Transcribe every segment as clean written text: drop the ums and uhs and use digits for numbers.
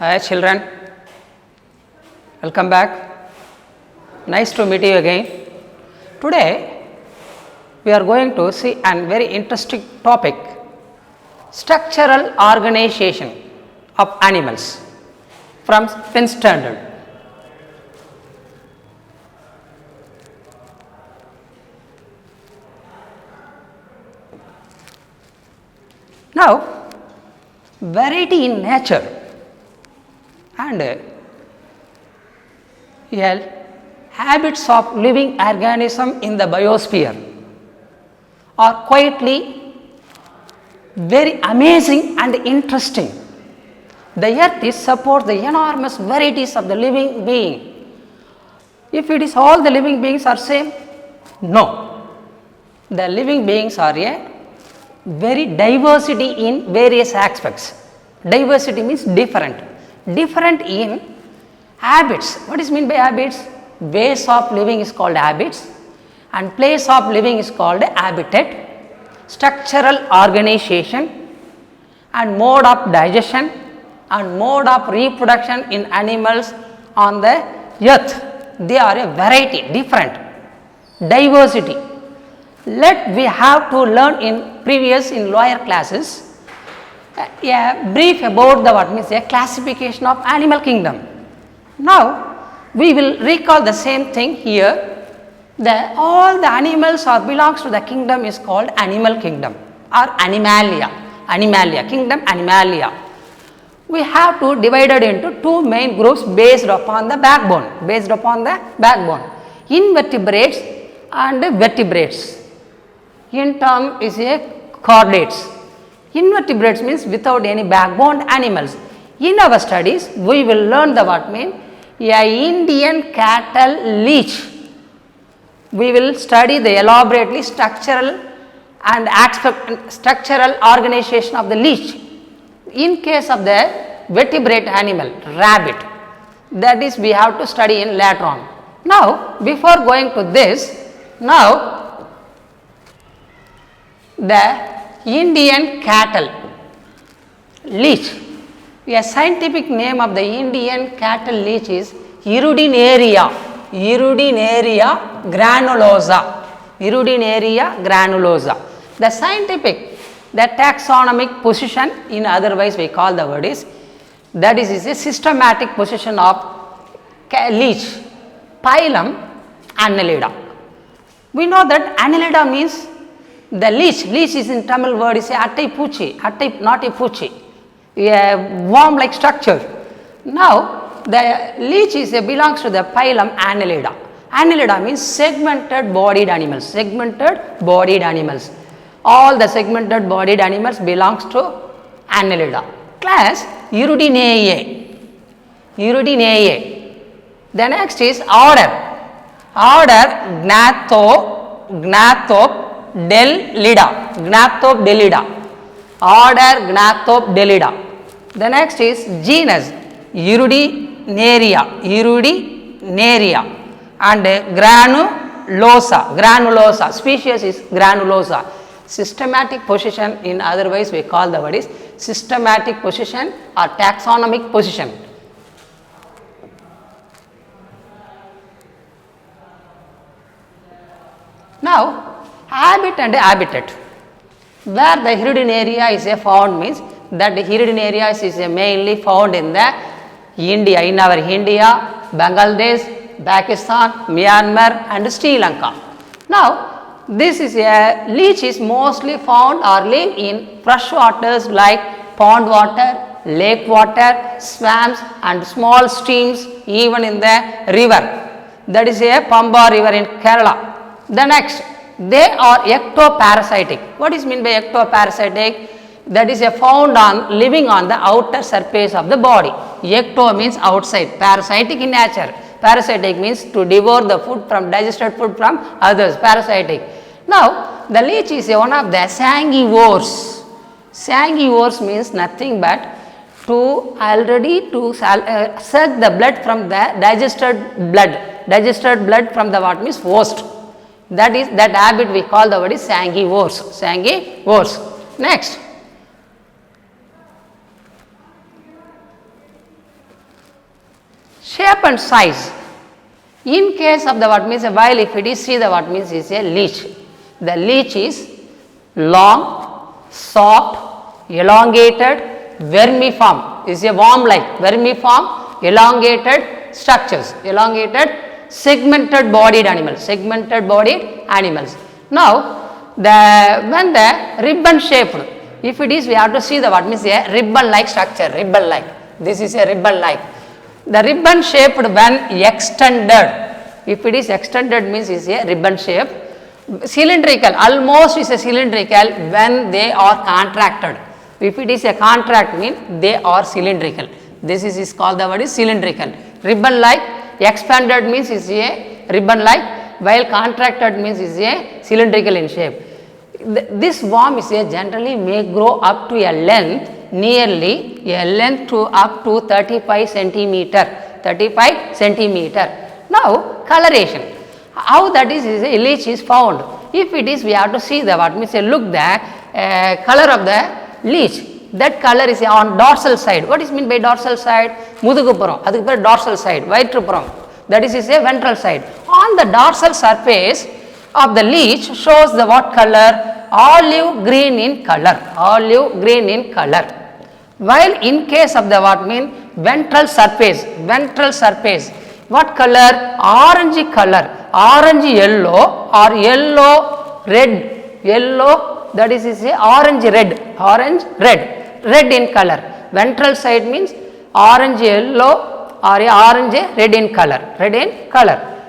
Hi children, welcome back. Nice to meet you again. Today we are going to see a very interesting topic, structural organization of animals from 10th standard. Now, variety in nature and habits of living organism in the biosphere are quietly very amazing and interesting. The earth is supports the enormous varieties of the living being. If it is all the living beings are same, no. The living beings are a very diversity in various aspects. Diversity means different. Different in habits. What is meant by habits? Ways of living is called habits and place of living is called habitat. Structural organization and mode of digestion and mode of reproduction in animals on the earth. They are a variety, different, diversity. We have to learn in lower classes a brief about the what means a classification of animal kingdom. Now we will recall the same thing here. All the animals or belongs to the kingdom is called animal kingdom or animalia. Animalia kingdom, animalia. We have to divide it into two main groups based upon the backbone. Based upon the backbone, invertebrates and vertebrates. In term is a chordates. Invertebrates means without any backbone animals. In our studies, we will learn the what mean a Indian cattle leech. We will study the elaborately structural and structural organization of the leech. In case of the vertebrate animal, rabbit, that is we have to study in later on. Now, before going to this, now the Indian cattle leech. A scientific name of the Indian cattle leech is Hirudinaria. Hirudinaria granulosa. Hirudinaria granulosa. The scientific, the taxonomic position, in otherwise we call the word is, that is a systematic position of leech. Phylum Annelida. We know that Annelida means the leech. Leech is in Tamil word is a attai puchi, not a puchi, a worm like structure. Now the leech is belongs to the phylum Annelida. Annelida means segmented bodied animals. Segmented bodied animals. All the segmented bodied animals belongs to Annelida. Class Hirudinae. Hirudinae. The next is order. Order Gnathodelida. Gnathodelida. Order Gnathodelida. The next is genus Hirudinaria. Hirudinaria. And granulosa. Granulosa. Species is granulosa. Systematic position, in otherwise we call the word is systematic position or taxonomic position. Now, habit and habitat. Where the Hirudinaria is found means that the Hirudinaria is mainly found in the India, in our India, Bangladesh, Pakistan, Myanmar and Sri Lanka. Now, this is a leech is mostly found or live in fresh waters like pond water, lake water, swamps and small streams, even in the river. That is a Pamba river in Kerala. The next, they are ectoparasitic. What is meant by ectoparasitic? That is a found on living on the outer surface of the body. Ecto means outside, parasitic in nature. Parasitic means to devour the food from digested food from others. Parasitic. Now, the leech is one of the sanguivores. Sanguivores means nothing but to suck the blood from the digested blood. Digested blood from the what means host. That is that habit we call the word is sanguivores. Sanguivores. Next, shape and size. In case of the what means while if it is see the what means is a leech. The leech is long, soft, elongated, vermiform, is a worm like vermiform, elongated structures, elongated segmented bodied animals, Now, when the ribbon shaped, if it is we have to see the what means a ribbon like structure, ribbon like, this is a ribbon like. The ribbon shaped when extended, if it is extended means is a ribbon shape. Cylindrical, almost is a cylindrical when they are contracted. If it is a contract means they are cylindrical. This is called the word is cylindrical. Ribbon like, expanded means is a ribbon like, while contracted means is a cylindrical in shape. This worm is a generally may grow up to a length to up to 35 centimeter. Now, coloration. How that is a leech is found. If it is we have to see the what means look the color of the leech. That color is on dorsal side. What is mean by dorsal side? Mudugupuram. Adukku per dorsal side. Vaitrupuram. That is a ventral side. On the dorsal surface of the leech shows the what color? Olive green in color. While in case of the what mean ventral surface, what color? Orange color. Orange yellow or yellow red, that is a orange red in color. Ventral side means orange yellow or orange red in color.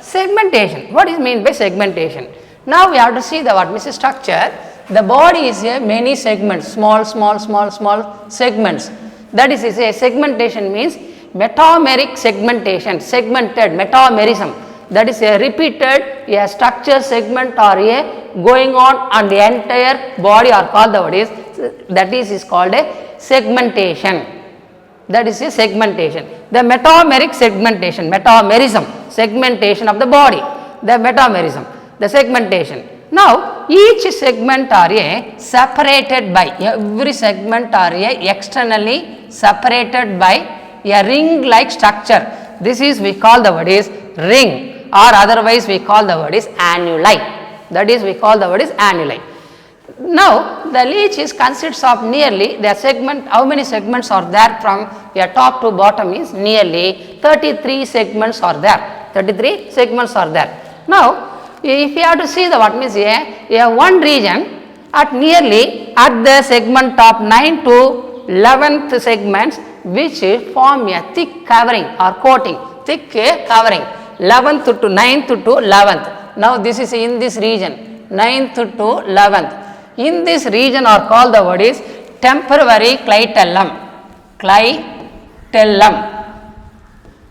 Segmentation. What is mean by segmentation? Now we have to see the what means structure. The body is a many segments, small segments. That is a segmentation means metameric segmentation, segmented metamerism. That is a repeated a structure segment or a going on the entire body are called the what is called a segmentation. That is a segmentation. The metameric segmentation, metamerism, segmentation of the body, the metamerism, the segmentation. Now, each segment are a separated by, every segment are a externally separated by a ring like structure. This is we call the word is ring, or otherwise we call the word is annuli. That is we call the word is annuli. Now, the leech is consists of nearly the segment, how many segments are there from a top to bottom is nearly 33 segments are there. 33 segments are there. Now, if you have to see the what means a one region at nearly at the segment of 9 to 11th segments which form a thick covering or coating, thick covering 11th to 9th to 11th. Now, this is in this region 9th to 11th. In this region are called the word is temporary clitellum.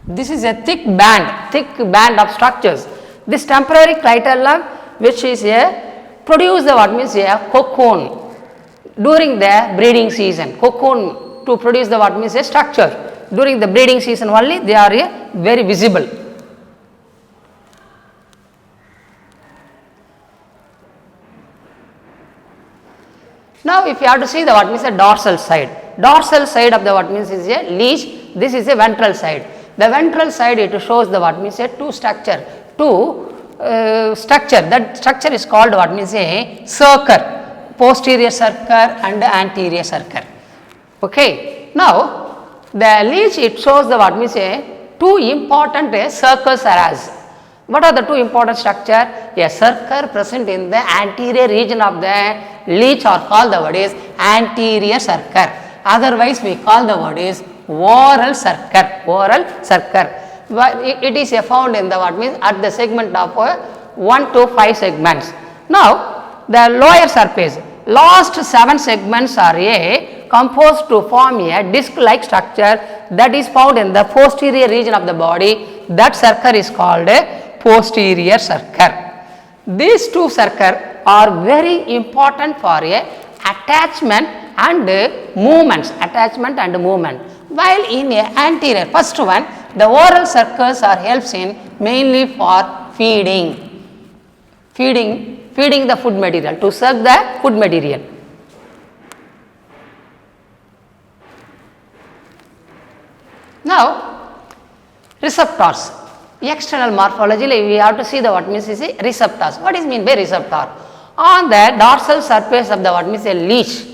This is a thick band of structures. This temporary clitellum which is a produce the what means a cocoon during the breeding season. Cocoon to produce the what means a structure during the breeding season only they are very visible. Now, if you have to see the what means a dorsal side of the what means is a leech, this is a ventral side. The ventral side it shows the what means a structure, that structure is called what means a circle, posterior circle and anterior circle. Okay. Now, the leech it shows the what means a two important circles are as. What are the two important structure? A circle present in the anterior region of the leech are called the word is anterior circle. Otherwise, we call the word is oral circle. It is found in the what means at the segment of 1 to 5 segments. Now, the lower surface, last 7 segments are composed to form a disc-like structure that is found in the posterior region of the body. That circle is called a posterior circle. These two circles are very important for attachment and movements. While in anterior, first one, the oral circles are helps in mainly for feeding the food material, to suck the food material. Now, receptors. External morphology, we have to see the what means is a receptors. What is mean by receptor? On the dorsal surface of the what means a leech,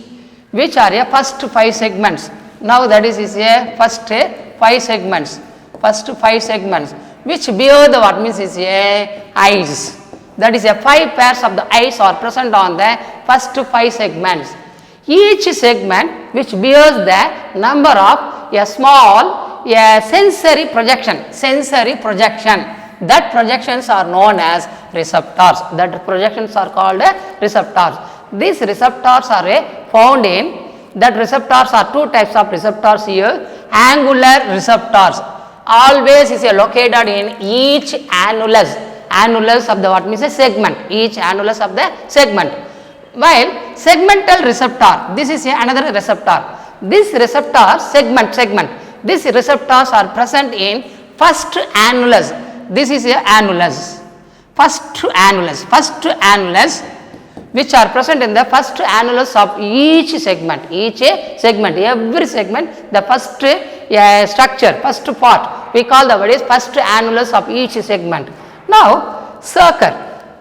which are a first 5 segments. Now that is a first 5 segments, which bear the what means is a eyes. That is a 5 pairs of the eyes are present on the first 5 segments. Each segment which bears the number of a small sensory projection. That projections are known as receptors. That projections are called receptors. These receptors are found in, that receptors are 2 types of receptors here. Angular receptors always is located in each annulus of the what means a segment, each annulus of the segment. While segmental receptor, this is another receptor. This receptor segment, these receptors are present in first annulus. This is a annulus. First annulus, which are present in the first annulus of each segment. Every segment, the first structure, first part, we call the word is first annulus of each segment. Now, circle.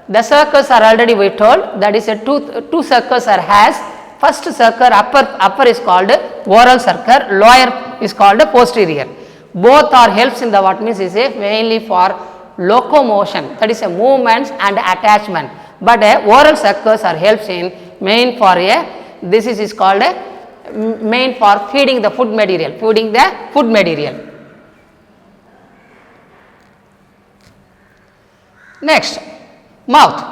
The circles are already we told, that is a two circles are has. First circle upper is called oral circle, lower is called posterior. Both are helps in the what means is mainly for locomotion, that is a movements and attachment. But oral circles are helps in main for this is called main for feeding the food material, Next, mouth.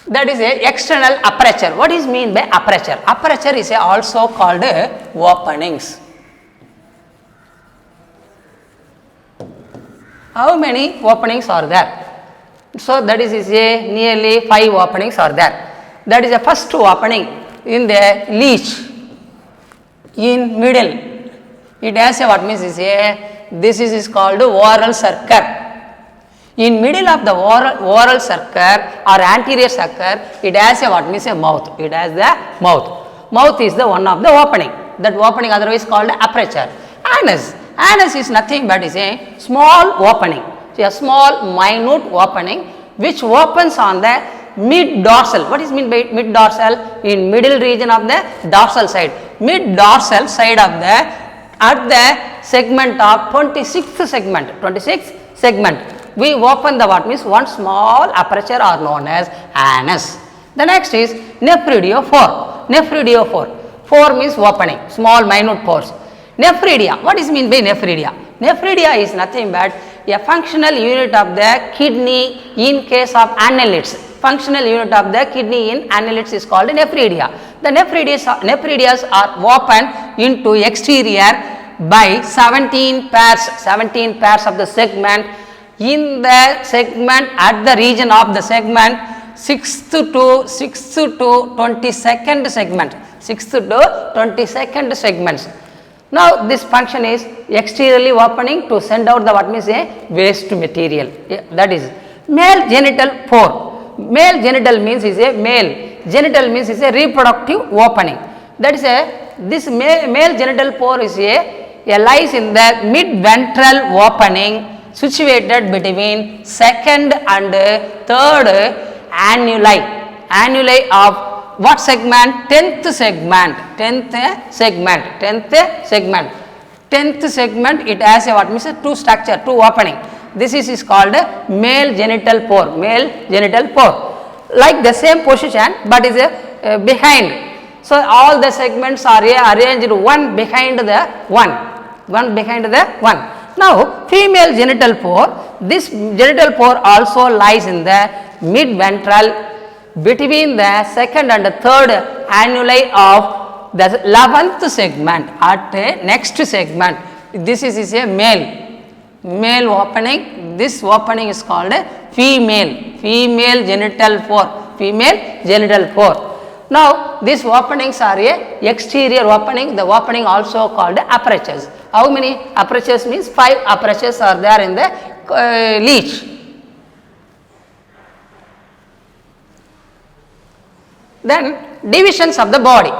That is a external aperture. What is mean by aperture? Aperture is also called openings. How many openings are there? So that is nearly 5 openings are there. That is the first opening in the leech. In middle, it has a what means is this is called oral circle. In middle of the oral circle or anterior circle, it has a what means a mouth. It has the mouth. Mouth is the one of the opening. That opening otherwise called aperture. Anus is nothing but is a small opening. So a small minute opening which opens on the mid dorsal. What is mean by mid dorsal? In middle region of the dorsal side. Mid dorsal side of the at the segment of 26th segment. We open the what means one small aperture are known as anus. The next is nephridiophore. 4 means opening, small minute pores. Nephridia. What is mean by nephridia? Nephridia is nothing but a functional unit of the kidney in case of annelids. Functional unit of the kidney in annelids is called nephridia. The nephridias are opened into exterior by 17 pairs of the segment. In the segment at the region of the segment 6th to 22nd segments. Now this function is exteriorly opening to send out the what means a waste material. That is male genital pore. Male genital means is a reproductive opening. That is this male genital pore is a lies in the mid ventral opening, situated between second and third annuli of what segment? 10th segment. It has a what means a two structure, two opening. This is called male genital pore. Like the same position but is behind. So all the segments are arranged one behind the one. Now, female genital pore, this genital pore also lies in the mid ventral between the second and the third annuli of the 11th segment. At next segment, this is a male opening. This opening is called female genital pore. Now, these openings are a exterior opening. The opening also called apertures. How many apertures means? 5 apertures are there in the leech. Then divisions of the body.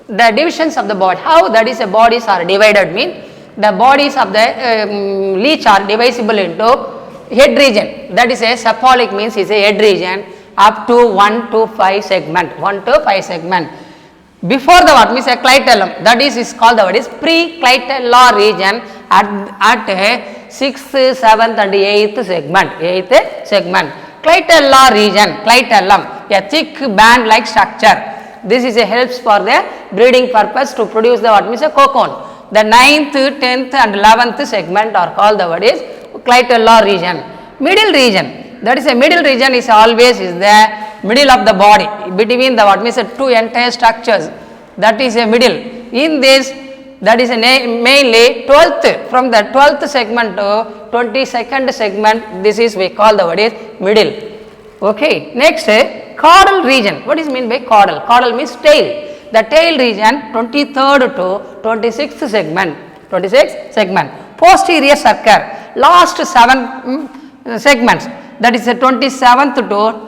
The divisions of the body. How that is a bodies are divided mean? The bodies of the leech are divisible into head region, that is a cephalic means is a head region up to 1 to 5 segment, 1 to 5 segment. Before the what means a clitellum, that is called the what is preclitellar region at a 6th, 7th and 8th segment, 8th segment. Clitellar region, clitellum, a thick band like structure. This is a helps for the breeding purpose to produce the what means a cocoon. The 9th, 10th and 11th segment are called the what is clitellar region. Middle region, that is a middle region is always is the middle of the body between the what means two entire structures, that is a middle. In this, that is a mainly 12th, from the 12th segment to 22nd segment, this is we call the what is middle. Okay. Next, caudal region. What is mean by caudal? Caudal means tail. The tail region 23rd to 26th segment, 26th segment. Posterior circle, last 7 segments, that is the 27th to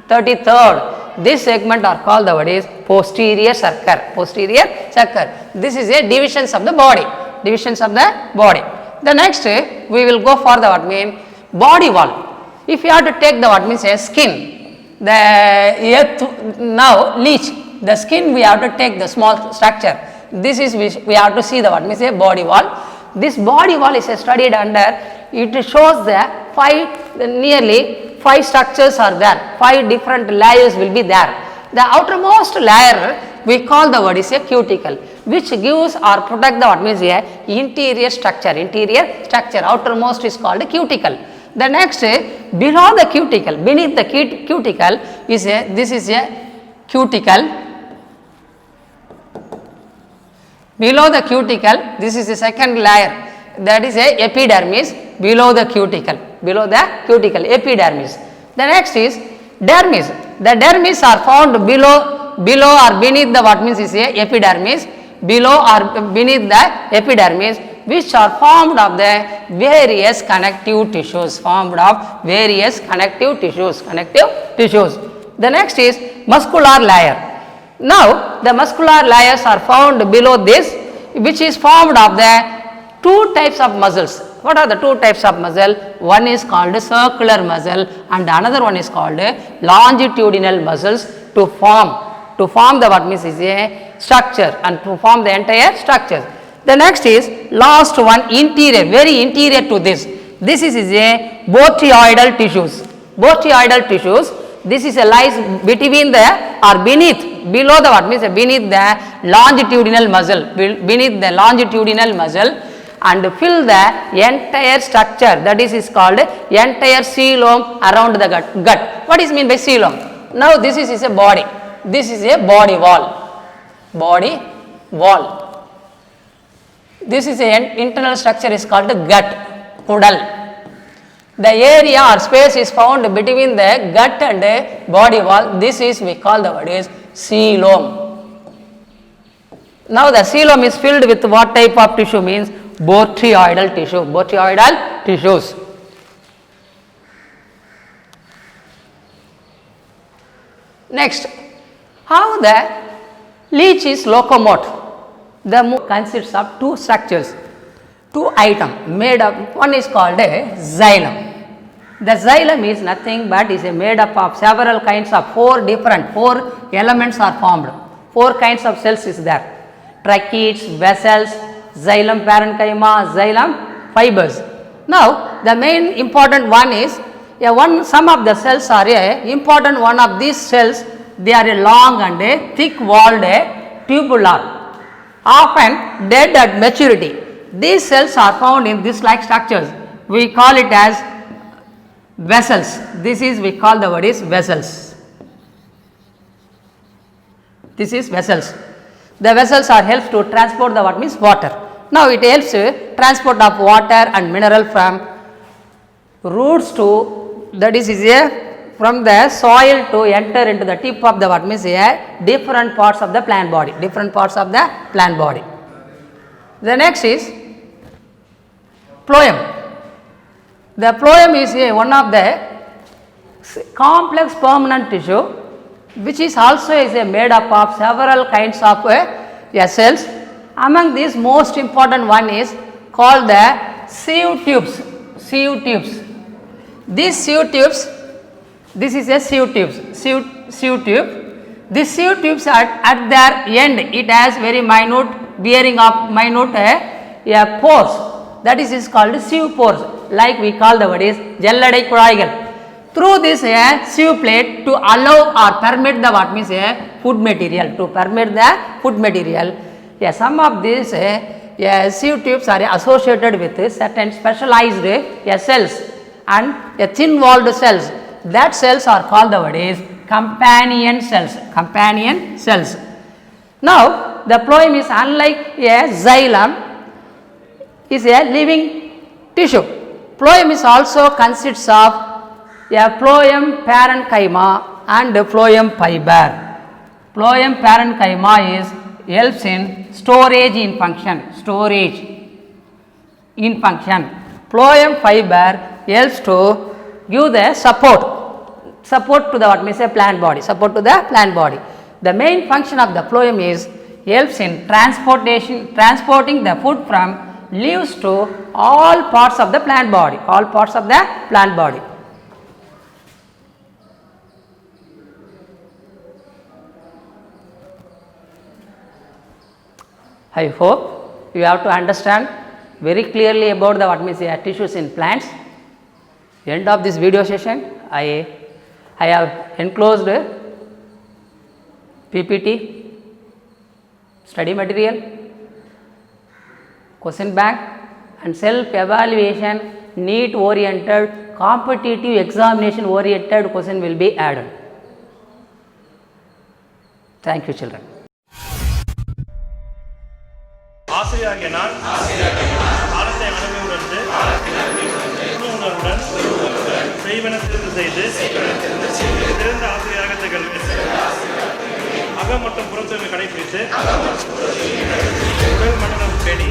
33rd. This segment are called the what is posterior circle, posterior circle. This is a divisions of the body, divisions of the body. The next we will go for the what mean body wall. If you have to take the what means a skin, the now leech, the skin we have to take the small structure. This is we have to see the what means a body wall. This body wall is studied under, it shows the nearly 5 structures are there, 5 different layers will be there. The outermost layer we call the word is a cuticle, which gives or protect the what means a interior structure, outermost is called a cuticle. The next below the cuticle, beneath the cuticle is a, this is a cuticle. Below the cuticle, this is the second layer, that is a epidermis below the cuticle, epidermis. The next is dermis. The dermis are found below or beneath the what means is a epidermis, below or beneath the epidermis, which are formed of the various connective tissues, The next is muscular layer. Now, the muscular layers are found below this, which is formed of the 2 types of muscles. What are the 2 types of muscle? One is called circular muscle and another one is called longitudinal muscles to form the what means is a structure and to form the entire structure. The next is last one, interior, very interior to this. This is a botryoidal tissues. This is a lies between the or below the what means beneath the longitudinal muscle, and fill the entire structure, that is called entire coelom around the gut. What is mean by coelom? Now this is a body. This is a body wall. This is a internal structure is called the gut, kudal. The area or space is found between the gut and the body wall. This is we call the word is coelom. Now the coelom is filled with what type of tissue means botryoidal tissues. Next, how the leech is locomote. The consists of 2 structures, 2 items made up. One is called a xylem. The xylem is nothing but is made up of several kinds of 4 elements are formed. 4 kinds of cells is there: tracheids, vessels, xylem parenchyma, xylem fibers. Now the main important one is some of the cells are important one of these cells. They are a long and a thick walled tubular, often dead at maturity. These cells are found in this like structures. We call it as vessels. This is we call the word is vessels. This is vessels. The vessels are helps to transport the what means water. Now it helps transport of water and mineral from roots to, that is from the soil to enter into the tip of the what means different parts of the plant body. The next is phloem. The phloem is one of the complex permanent tissue, which is also made up of several kinds of cells. Among these, most important one is called the sieve tubes. Sieve tubes. These sieve tubes, this is a sieve tube. These sieve tubes at their end, it has very minute bearing of minute pores. That is called sieve pores. Like we call the word is Jalladai Kudaigal. Through this sieve plate to allow or permit the what means food material, to permit the food material. Some of these sieve tubes are associated with certain specialized cells and thin walled cells. That cells are called the word is companion cells. Companion cells. Now the phloem is unlike a xylem, is a living tissue. Phloem is also consists of a phloem parenchyma and phloem fiber. Phloem parenchyma helps in storage in function. Phloem fiber helps to give the support to the what means a plant body. The main function of the phloem is helps in transporting the food from leaves to all parts of the plant body. I hope you have to understand very clearly about the what means tissues in plants. End of this video session, I have enclosed PPT, study material, question bank and self evaluation, NEET oriented, competitive examination oriented question will be added. Thank you children. ஆசிரியராகிய நான் காலத்தை வணங்கி உணர்ந்து உணர்வுடன் செய்வன திருந்து செய்து சிறந்த ஆசிரியராக திகழ்வேன். அகம் மற்றும் புறத்தூய்மை கடைபிடித்து உடல் மண்டலம் பேணி